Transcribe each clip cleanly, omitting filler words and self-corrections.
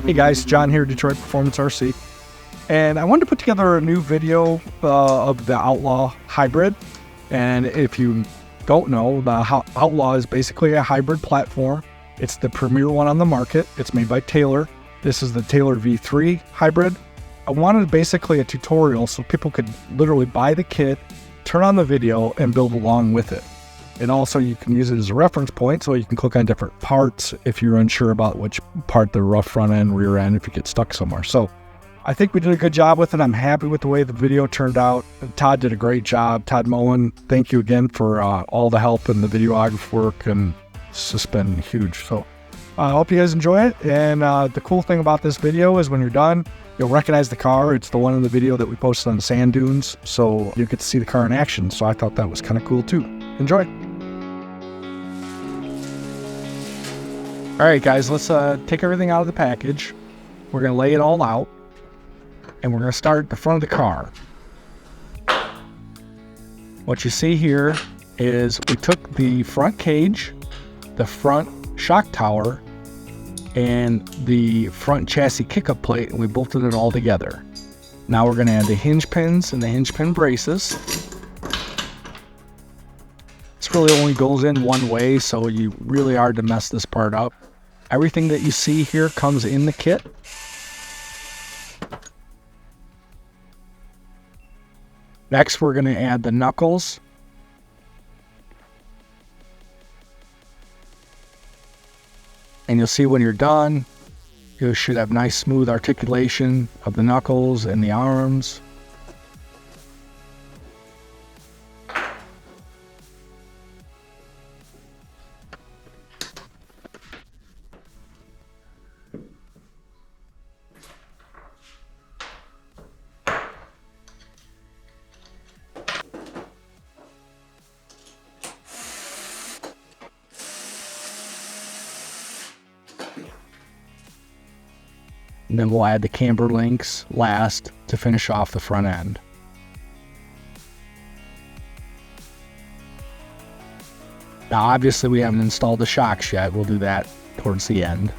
Hey guys, John here, Detroit Performance RC, and I wanted to put together a new video of the Outlaw Hybrid. And if you don't know, the Outlaw is basically a hybrid platform. It's the premier one on the market. It's made by Taylor. This is the Taylor V3 Hybrid. I wanted basically a tutorial so people could literally buy the kit, turn on the video, and build along with it. And also you can use it as a reference point, so you can click on different parts if you're unsure about which part, the rough front end, rear end, if you get stuck somewhere. So I think we did a good job with it. I'm happy with the way the video turned out. Todd did a great job. Todd Mullen, thank you again for all the help and the videography work, and it's just been huge. So I hope you guys enjoy it. And the cool thing about this video is when you're done, you'll recognize the car. It's the one in the video that we posted on the sand dunes, so you get to see the car in action. So I thought that was kind of cool too. Enjoy. All right, guys, let's take everything out of the package. We're going to lay it all out, and we're going to start at the front of the car. What you see here is we took the front cage, the front shock tower, and the front chassis kick-up plate, and we bolted it all together. Now we're going to add the hinge pins and the hinge pin braces. This really only goes in one way, so you really are to mess this part up. Everything that you see here comes in the kit. Next, we're going to add the knuckles. And you'll see when you're done, you should have nice smooth articulation of the knuckles and the arms. And then we'll add the camber links last to finish off the front end. Now obviously we haven't installed the shocks yet. We'll do that towards the end.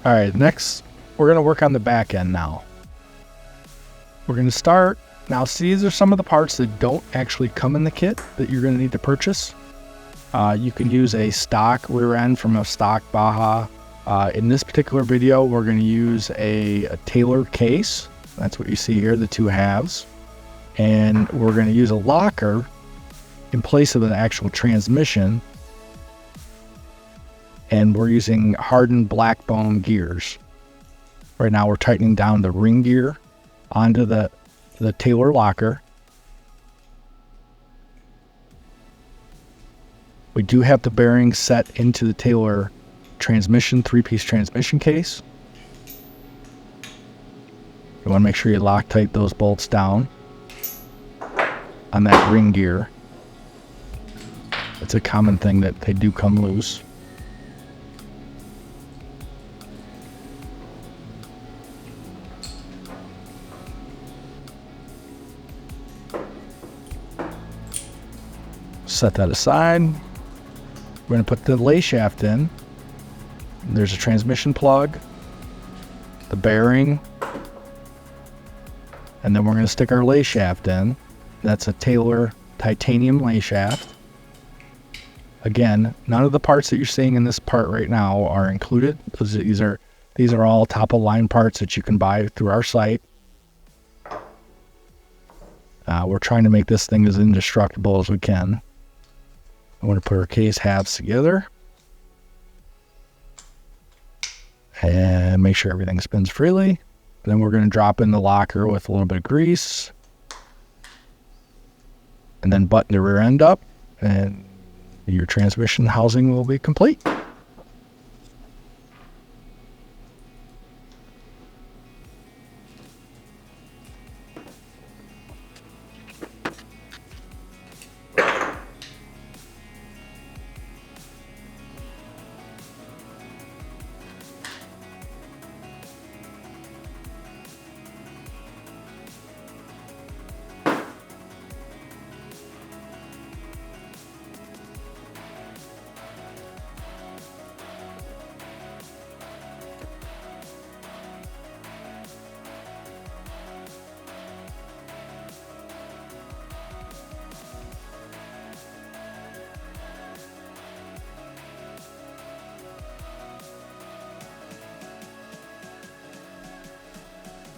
All right, next we're going to work on the back end now. We're going to start, now see, these are some of the parts that don't actually come in the kit that you're going to need to purchase. You can use a stock rear end from a stock Baja. In this particular video, we're going to use a Taylor case. That's what you see here, the two halves. And we're going to use a locker in place of an actual transmission. And we're using hardened black bone gears. Right now we're tightening down the ring gear onto the Taylor locker. We do have the bearings set into the Taylor transmission, 3-piece transmission case. You want to make sure you Loctite those bolts down on that ring gear. It's a common thing that they do come loose. Set that aside. We're going to put the lay shaft in. There's a transmission plug, the bearing, and then we're going to stick our lay shaft in. That's a Taylor titanium lay shaft. Again, none of the parts that you're seeing in this part right now are included. These are all top of line parts that you can buy through our site. We're trying to make this thing as indestructible as we can. I want to put our case halves together. and make sure everything spins freely. Then we're going to drop in the locker with a little bit of grease, and then button the rear end up, and your transmission housing will be complete.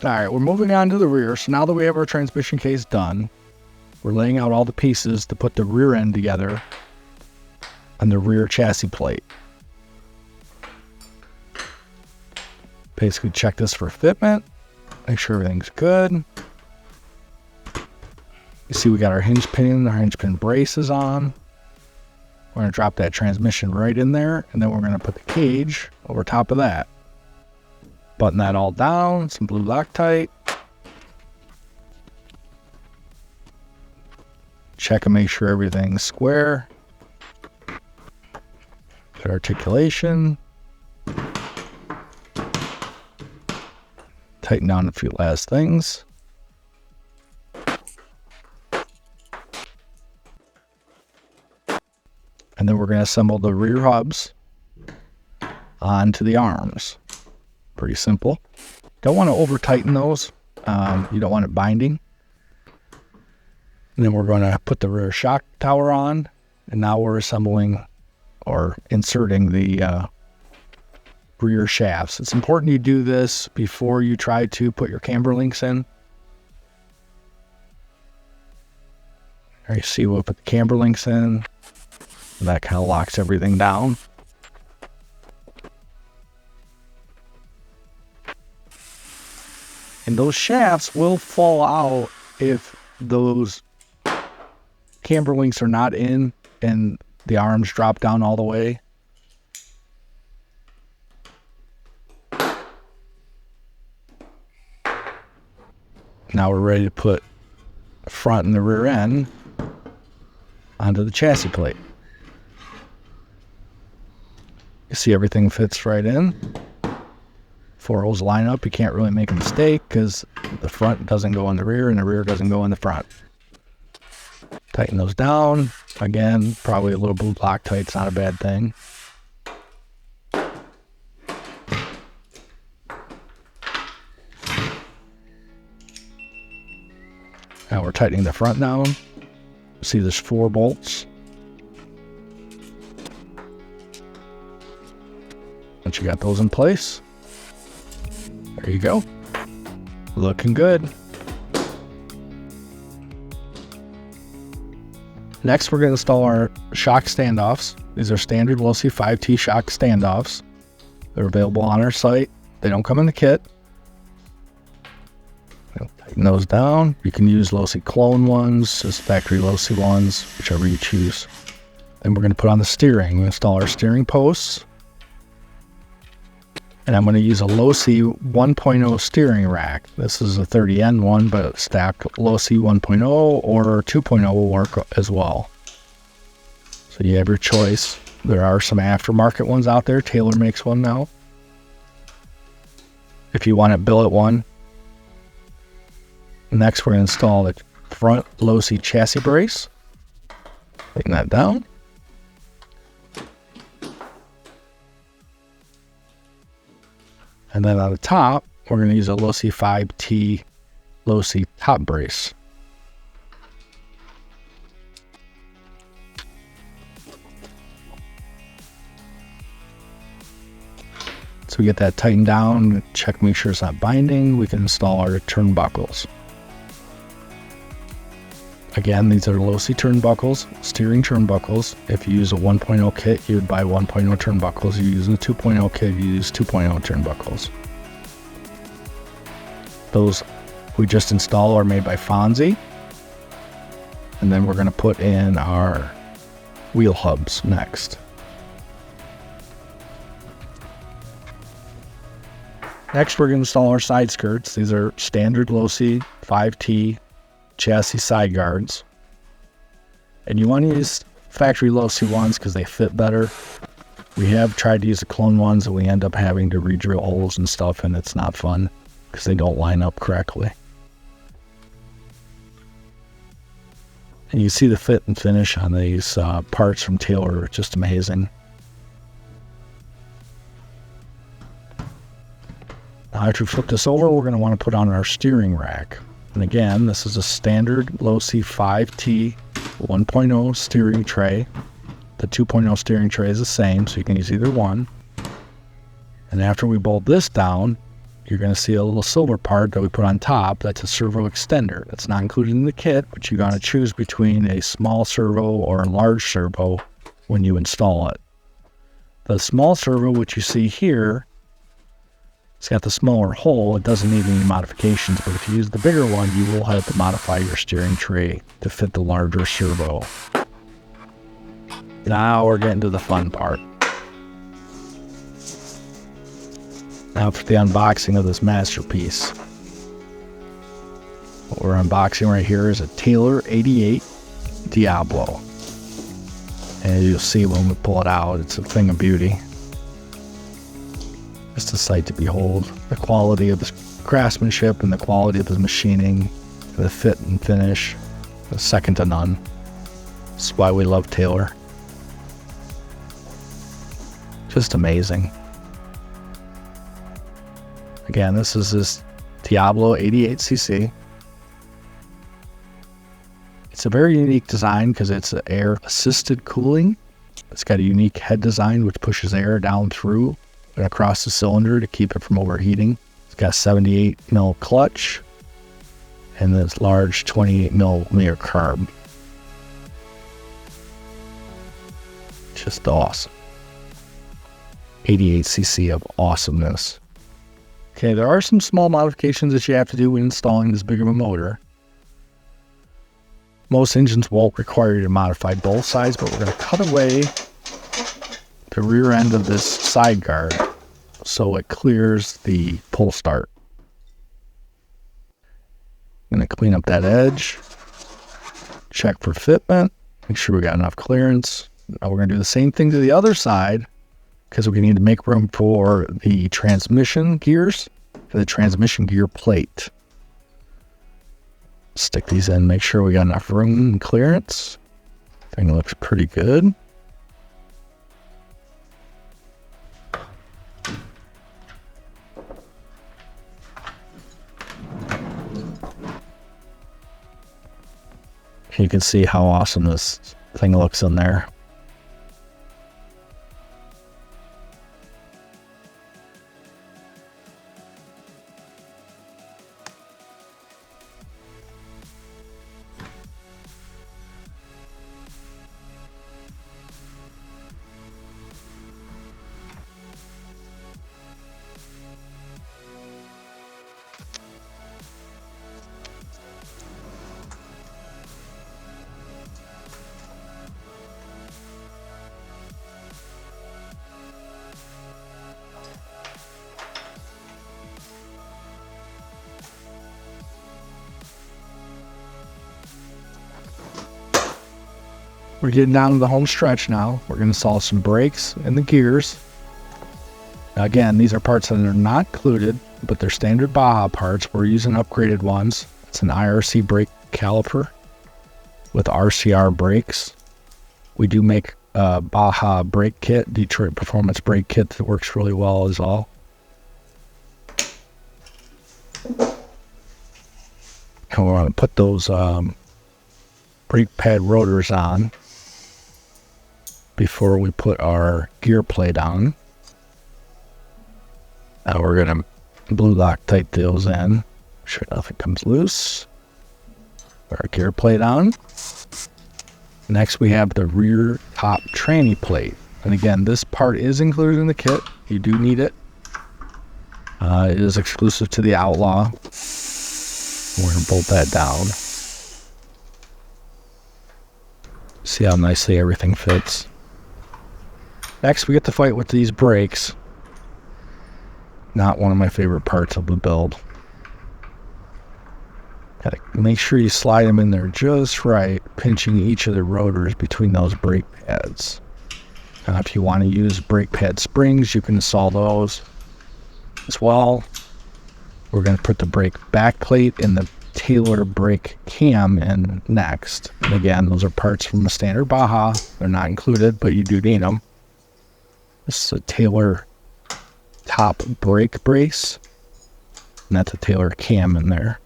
All right, we're moving on to the rear. So now that we have our transmission case done, we're laying out all the pieces to put the rear end together on the rear chassis plate. Basically check this for fitment, make sure everything's good. You see we got our hinge pin braces on. We're gonna drop that transmission right in there, and then we're gonna put the cage over top of that. Button that all down, some blue Loctite. Check and make sure everything's square. Good articulation. Tighten down a few last things. And then we're going to assemble the rear hubs onto the arms. Pretty simple. Don't want to over tighten those. You don't want it binding. And then we're going to put the rear shock tower on. And now we're assembling or inserting the rear shafts. It's important you do this before you try to put your camber links in. There you see we'll put the camber links in. That kind of locks everything down. And those shafts will fall out if those camber links are not in and the arms drop down all the way. Now we're ready to put the front and the rear end onto the chassis plate. You see everything fits right in. 4 holes line up. You can't really make a mistake because the front doesn't go in the rear and the rear doesn't go in the front. Tighten those down. Again, probably a little blue Loctite's not a bad thing. Now we're tightening the front down. See there's 4 bolts. Once you got those in place, there you go. Looking good. Next, we're going to install our shock standoffs. These are standard Losi 5T shock standoffs. They're available on our site. They don't come in the kit. Tighten those down. You can use Losi clone ones, just factory Losi ones, whichever you choose. Then we're going to put on the steering. We install our steering posts. And I'm going to use a Losi 1.0 steering rack. This is a 30N one, but stacked Losi 1.0 or 2.0 will work as well. So you have your choice. There are some aftermarket ones out there. Taylor makes one now. If you want a billet one. Next, we're going to install the front Losi chassis brace. Tighten that down. And then on the top, we're going to use a Losi 5T Losi top brace. So we get that tightened down, check, make sure it's not binding. We can install our turnbuckles. Again, these are low-C turnbuckles, steering turnbuckles. If you use a 1.0 kit, you would buy 1.0 turnbuckles. You use a 2.0 kit, you use 2.0 turnbuckles. Those we just install are made by Fonzie. And then we're going to put in our wheel hubs next. Next, we're going to install our side skirts. These are standard low-C 5T chassis side guards. And you want to use factory low-C ones because they fit better. We have tried to use the clone ones and we end up having to re-drill holes and stuff, and it's not fun because they don't line up correctly. And you see the fit and finish on these parts from Taylor, just amazing. Now after we flip this over, we're going to want to put on our steering rack. And again, this is a standard low-C 5T 1.0 steering tray. The 2.0 steering tray is the same, so you can use either one. And after we bolt this down, you're going to see a little silver part that we put on top. That's a servo extender. That's not included in the kit, but you're going to choose between a small servo or a large servo when you install it. The small servo, which you see here, it's got the smaller hole. It doesn't need any modifications, but if you use the bigger one, you will have to modify your steering tray to fit the larger servo. Now we're getting to the fun part. Now for the unboxing of this masterpiece. What we're unboxing right here is a Taylor 88 Diablo. And you'll see when we pull it out, it's a thing of beauty. Just a sight to behold. The quality of the craftsmanship and the quality of the machining, the fit and finish, is second to none. That's why we love Taylor. Just amazing. Again, this is this Diablo 88cc. It's a very unique design because it's air assisted cooling. It's got a unique head design which pushes air down through and across the cylinder to keep it from overheating. It's got a 78mm clutch and this large 28mm carb. Just awesome. 88cc of awesomeness. Okay, there are some small modifications that you have to do when installing this big of a motor. Most engines won't require you to modify both sides, but we're going to cut away the rear end of this side guard so it clears the pull start. I'm going to clean up that edge, check for fitment, make sure we got enough clearance. Now we're going to do the same thing to the other side because we need to make room for the transmission gears, for the transmission gear plate. Stick these in, make sure we got enough room and clearance. Thing looks pretty good. You can see how awesome this thing looks in there. We're getting down to the home stretch now. We're going to install some brakes and the gears. Now again, these are parts that are not included, but they're standard Baja parts. We're using upgraded ones. It's an IRC brake caliper with RCR brakes. We do make a Baja brake kit, Detroit Performance brake kit that works really well as well. And we want to put those brake pad rotors on before we put our gear plate on. Now we're going to blue Loctite those in. Make sure nothing comes loose. Put our gear plate on. Next we have the rear top tranny plate. And again, this part is included in the kit. You do need it. It is exclusive to the Outlaw. We're going to bolt that down. See how nicely everything fits. Next, we get to fight with these brakes. Not one of my favorite parts of the build. Gotta make sure you slide them in there just right, pinching each of the rotors between those brake pads. If you want to use brake pad springs, you can install those as well. We're going to put the brake back plate in the Taylor brake cam in next. And again, those are parts from a standard Baja. They're not included, but you do need them. This is a Taylor top brake brace, and that's a Taylor cam in there.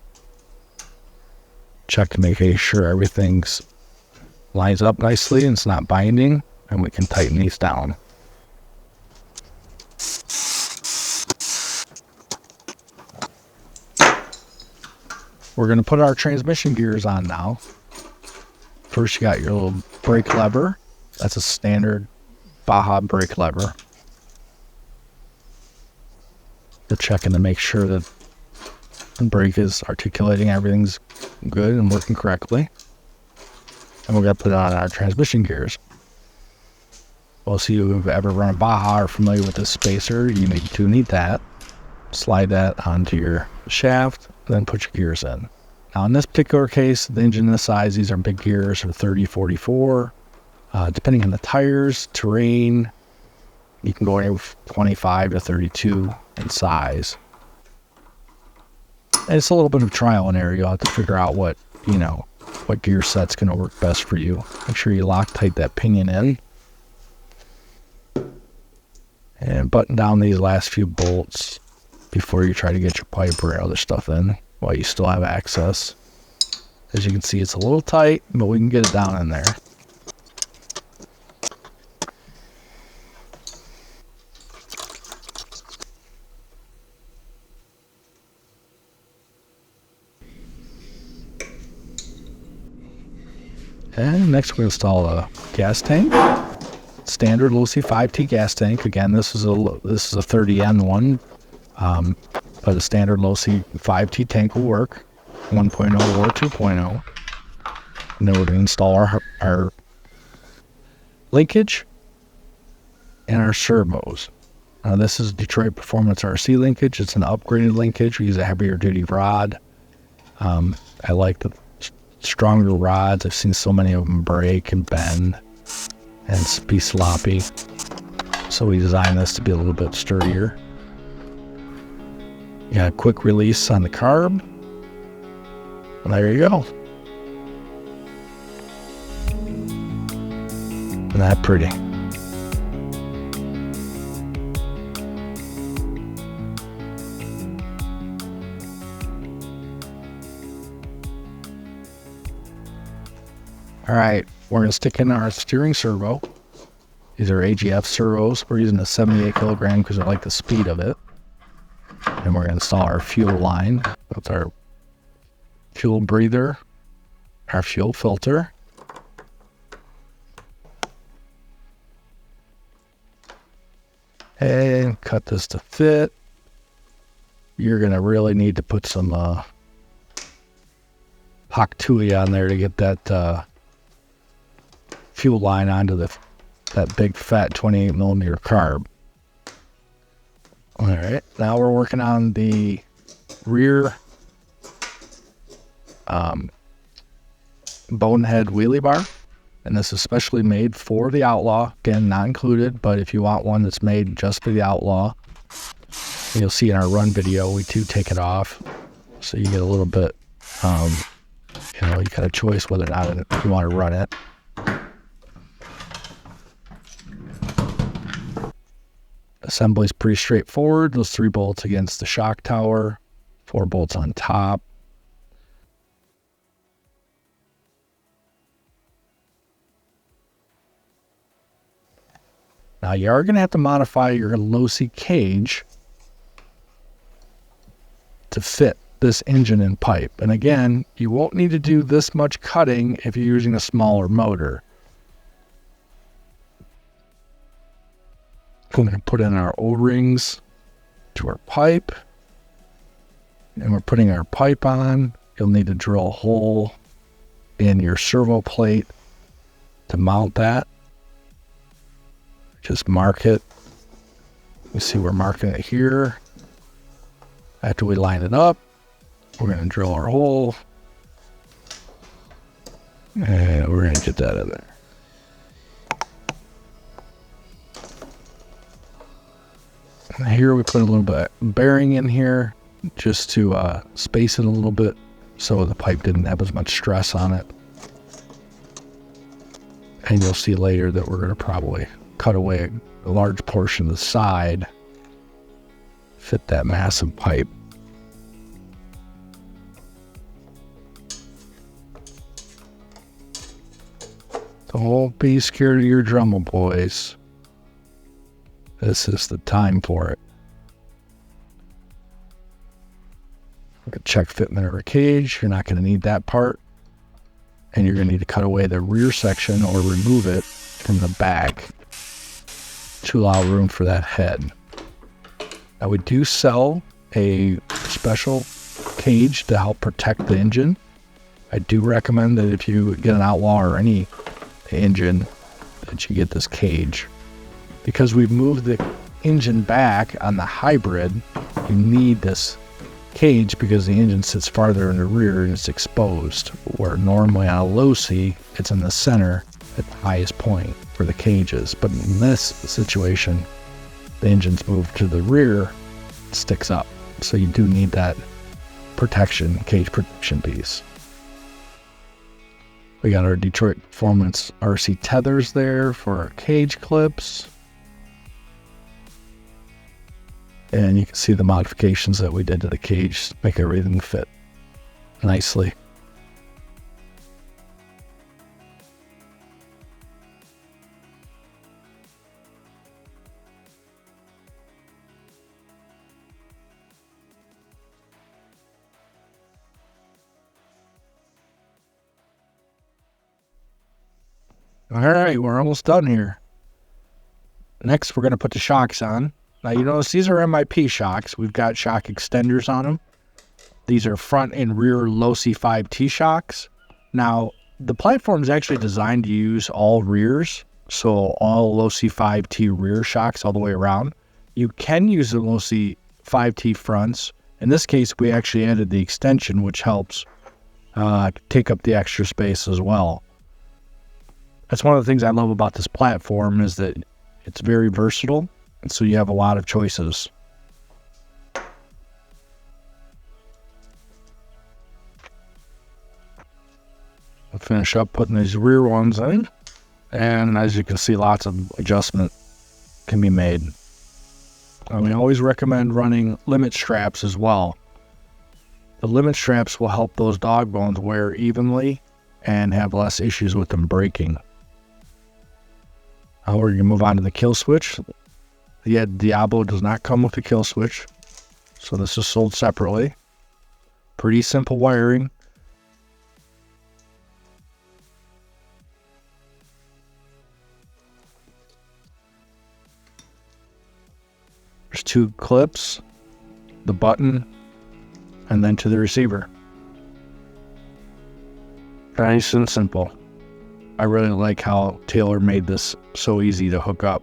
Check to make sure everything's lines up nicely and it's not binding, and we can tighten these down. We're going to put our transmission gears on now. First, you got your little brake lever. That's a standard Baja brake lever. You're checking to make sure that the brake is articulating, everything's good and working correctly. And we're going to put on our transmission gears. Most of you who've ever run a Baja are familiar with this spacer. You do need that. Slide that onto your shaft, then put your gears in. Now in this particular case, the engine this size, these are big gears, are 30-44. Depending on the tires, terrain, you can go anywhere from 25 to 32 in size. And it's a little bit of trial and error. You'll have to figure out what gear set's going to work best for you. Make sure you Loctite that pinion in. And button down these last few bolts before you try to get your pipe or other stuff in while you still have access. As you can see, it's a little tight, but we can get it down in there. And next we're going to install a gas tank. Standard Losi 5T gas tank. Again, this is a 30N one, but a standard Losi 5T tank will work. 1.0 or 2.0. And then we're going to install our linkage and our servos. This is Detroit Performance RC linkage. It's an upgraded linkage. We use a heavier duty rod. I like the stronger rods. I've seen so many of them break and bend and be sloppy. So we designed this to be a little bit sturdier. You got a quick release on the carb. And there you go. Isn't that pretty? All right, we're going to stick in our steering servo. These are AGF servos. We're using a 78 kilogram because I like the speed of it. And we're going to install our fuel line. That's our fuel breather, our fuel filter. And cut this to fit. You're going to really need to put some Hawk Tui on there to get that fuel line onto that big fat 28 millimeter carb. All right, now we're working on the rear bonehead wheelie bar, and this is specially made for the Outlaw. Again, not included, but if you want one that's made just for the Outlaw, you'll see in our run video we do take it off, so you get a little bit, you got a choice whether or not you want to run it. Assembly is pretty straightforward. Those 3 bolts against the shock tower, 4 bolts on top. Now you are going to have to modify your Losi cage to fit this engine and pipe. And again, you won't need to do this much cutting if you're using a smaller motor. We're going to put in our O-rings to our pipe. And we're putting our pipe on. You'll need to drill a hole in your servo plate to mount that. Just mark it. You see we're marking it here. After we line it up, we're going to drill our hole. And we're going to get that in there. And here we put a little bit of bearing in here just to space it a little bit so the pipe didn't have as much stress on it. And you'll see later that we're going to probably cut away a large portion of the side, fit that massive pipe. Don't be scared of your Dremel, boys. This is the time for it. We can check fitment of our cage. You're not going to need that part. And you're going to need to cut away the rear section or remove it from the back to allow room for that head. Now we do sell a special cage to help protect the engine. I do recommend that if you get an Outlaw or any engine that you get this cage. Because we've moved the engine back on the hybrid, you need this cage because the engine sits farther in the rear and it's exposed, where normally on a low C it's in the center at the highest point where the cage is. But in this situation, the engine's moved to the rear, it sticks up. So you do need that protection, cage protection piece. We got our Detroit Performance RC tethers there for our cage clips. And you can see the modifications that we did to the cage to make everything fit nicely. All right, we're almost done here. Next, we're going to put the shocks on. Now, you notice these are MIP shocks. We've got shock extenders on them. These are front and rear low C5 T-shocks. Now, the platform is actually designed to use all rears, so all low C5T rear shocks all the way around. You can use the low C5T fronts. In this case, we actually added the extension, which helps take up the extra space as well. That's one of the things I love about this platform is that it's very versatile, and so you have a lot of choices. I'll finish up putting these rear ones in, and as you can see, lots of adjustment can be made. We always recommend running limit straps as well. The limit straps will help those dog bones wear evenly and have less issues with them breaking. Now we're going to move on to the kill switch. The Diablo does not come with a kill switch, so this is sold separately. Pretty simple wiring. There's two clips, the button, and then to the receiver. Nice and simple. I really like how Taylor made this so easy to hook up.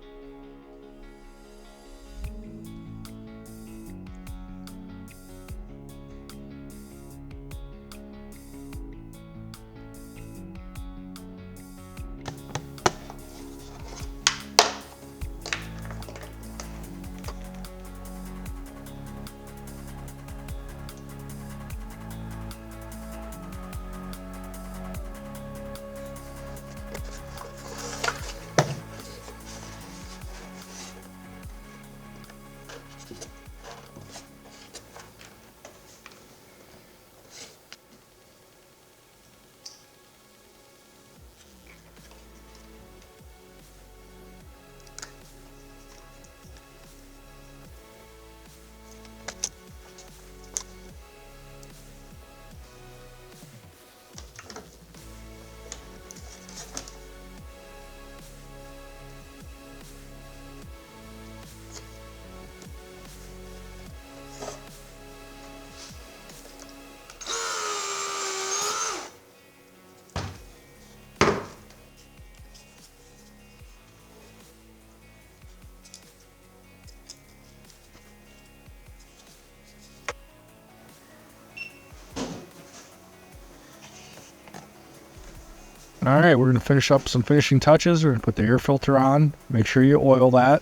All right, we're going to finish up some finishing touches. We're going to put the air filter on. Make sure you oil that.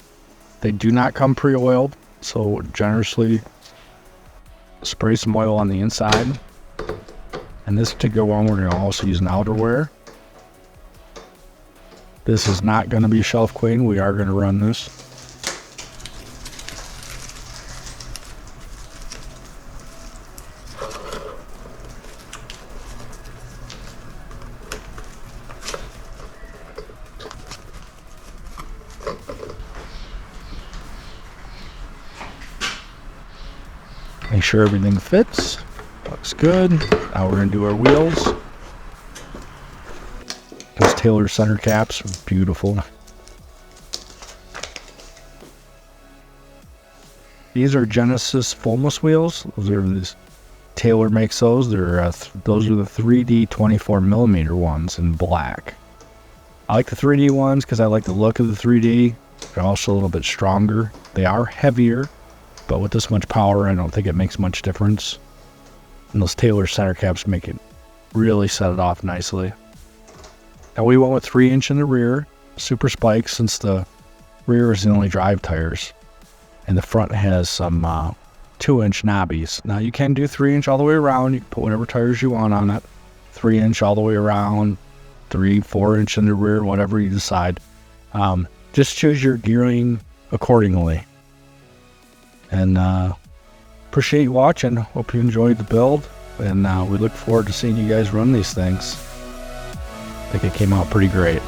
They do not come pre-oiled, so generously spray some oil on the inside. And this particular one, we're going to also use an outerwear. This is not going to be shelf clean. We are going to run this. Make sure everything fits. Looks good. Now we're going to do our wheels. Those Taylor center caps are beautiful. These are Genesis foamless wheels. Taylor makes those. Those are the 3D 24mm ones in black. I like the 3D ones because I like the look of the 3D. They're also a little bit stronger. They are heavier, but with this much power, I don't think it makes much difference. And those Taylor center caps make it really set it off nicely. Now we went with 3-inch in the rear, super spikes since the rear is the only drive tires. And the front has some 2-inch knobbies. Now you can do 3-inch all the way around. You can put whatever tires you want on it. 3-inch all the way around, 4-inch in the rear, whatever you decide. Just choose your gearing accordingly. And appreciate you watching. Hope you enjoyed the build. And we look forward to seeing you guys run these things. I think it came out pretty great.